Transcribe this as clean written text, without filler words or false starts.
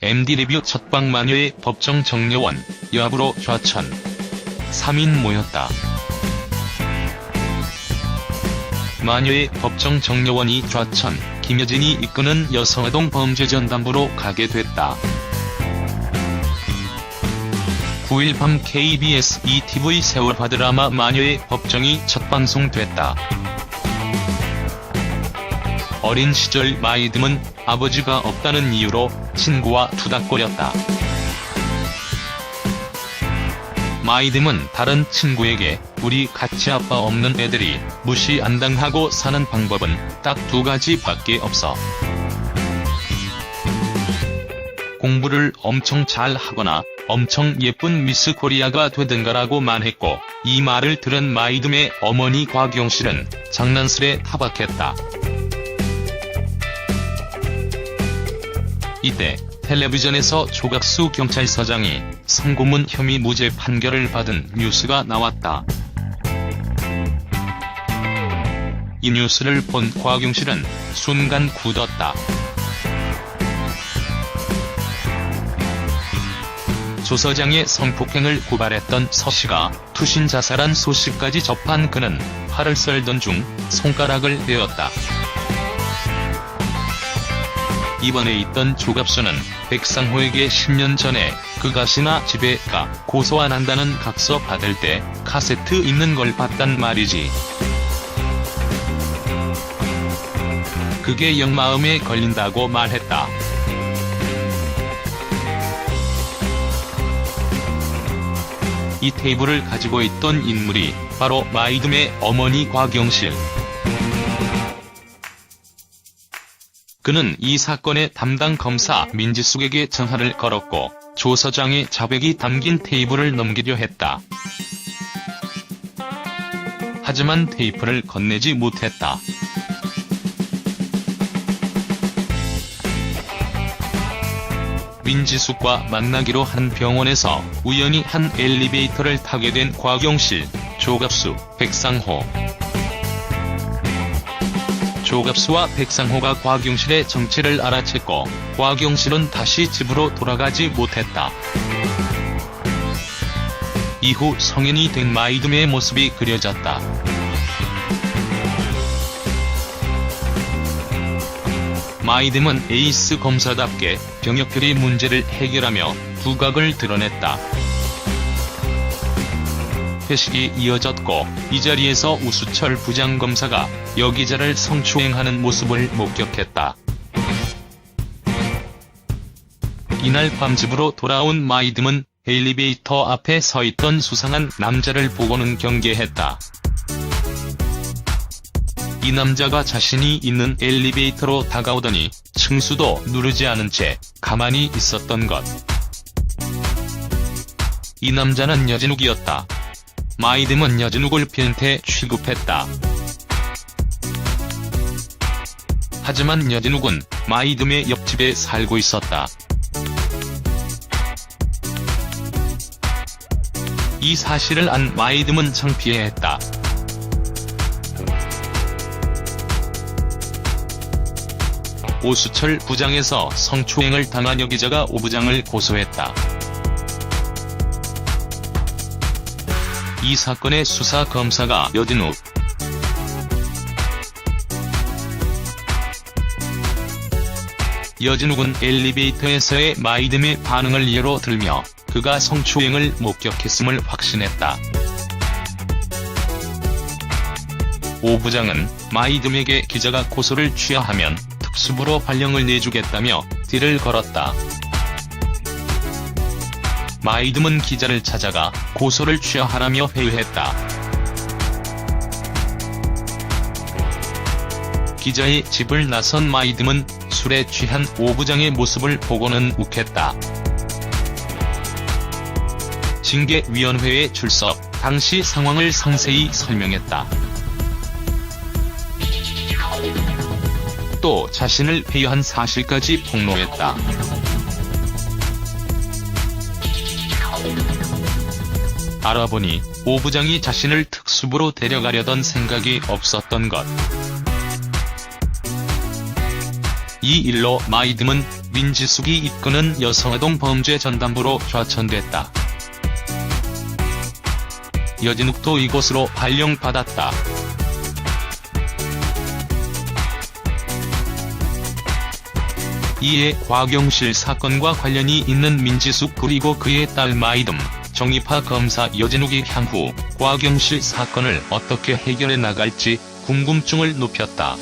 MD 리뷰 첫방 마녀의 법정 정려원, 여합으로 좌천. 3인 모였다. 마녀의 법정 정려원이 좌천, 김여진이 이끄는 여성아동 범죄전담부로 가게 됐다. 9일 밤 KBS ETV 세월화 드라마 마녀의 법정이 첫 방송됐다. 어린 시절 마이듬은 아버지가 없다는 이유로 친구와 투닥거렸다. 마이듬은 다른 친구에게 우리 같이 아빠 없는 애들이 무시 안 당하고 사는 방법은 딱 2가지밖에 없어. 공부를 엄청 잘 하거나 엄청 예쁜 미스 코리아가 되든가라고 말했고, 이 말을 들은 마이듬의 어머니 곽용실은 장난스레 타박했다. 이때 텔레비전에서 조갑수 경찰서장이 성고문 혐의 무죄 판결을 받은 뉴스가 나왔다. 이 뉴스를 본 곽용실은 순간 굳었다. 조 서장의 성폭행을 고발했던 서 씨가 투신 자살한 소식까지 접한 그는 활을 썰던 중 손가락을 베었다. 입원해 있던 조갑수는 백상호에게 10년 전에 그가 신하 집에 가 고소 안 한다는 각서 받을 때 카세트 있는 걸 봤단 말이지. 그게 영 마음에 걸린다고 말했다. 이 테이프를 가지고 있던 인물이 바로 마이듬의 어머니 곽용실. 그는 이 사건의 담당 검사 민지숙에게 전화를 걸었고 조 서장의 자백이 담긴 테이프를 넘기려 했다. 하지만 테이프를 건네지 못했다. 민지숙과 만나기로 한 병원에서 우연히 한 엘리베이터를 타게 된 곽용실, 조갑수, 백상호. 조갑수와 백상호가 곽용실의 정체를 알아챘고 곽용실은 다시 집으로 돌아가지 못했다. 이후 성인이 된 마이듬의 모습이 그려졌다. 마이듬은 에이스 검사답게 병역비리 문제를 해결하며 두각을 드러냈다. 회식이 이어졌고 이 자리에서 우수철 부장검사가 여기자를 성추행하는 모습을 목격했다. 이날 밤 집으로 돌아온 마이듬은 엘리베이터 앞에 서 있던 수상한 남자를 보고는 경계했다. 이 남자가 자신이 있는 엘리베이터로 다가오더니 층수도 누르지 않은 채 가만히 있었던 것. 이 남자는 여진욱이었다. 마이듬은 여진욱을 변태 취급했다. 하지만 여진욱은 마이듬의 옆집에 살고 있었다. 이 사실을 안 마이듬은 창피해했다. 오수철 부장에서 성추행을 당한 여기자가 오 부장을 고소했다. 이 사건의 수사 검사가 여진욱. 여진욱은 엘리베이터에서의 마이듬의 반응을 예로 들며 그가 성추행을 목격했음을 확신했다. 오 부장은 마이듬에게 기자가 고소를 취하하면 특수부로 발령을 내주겠다며 딜을 걸었다. 마이듬은 기자를 찾아가 고소를 취하하라며 회유했다. 기자의 집을 나선 마이듬은 술에 취한 오 부장의 모습을 보고는 욱했다. 징계위원회에 출석, 당시 상황을 상세히 설명했다. 또 자신을 회유한 사실까지 폭로했다. 알아보니 오 부장이 자신을 특수부로 데려가려던 생각이 없었던 것. 이 일로 마이듬은 민지숙이 이끄는 여성아동 범죄전담부로 좌천됐다. 여진욱도 이곳으로 발령받았다. 이에 곽영실 사건과 관련이 있는 민지숙 그리고 그의 딸 마이듬, 정의파 검사 여진욱이 향후 곽영실 사건을 어떻게 해결해 나갈지 궁금증을 높였다.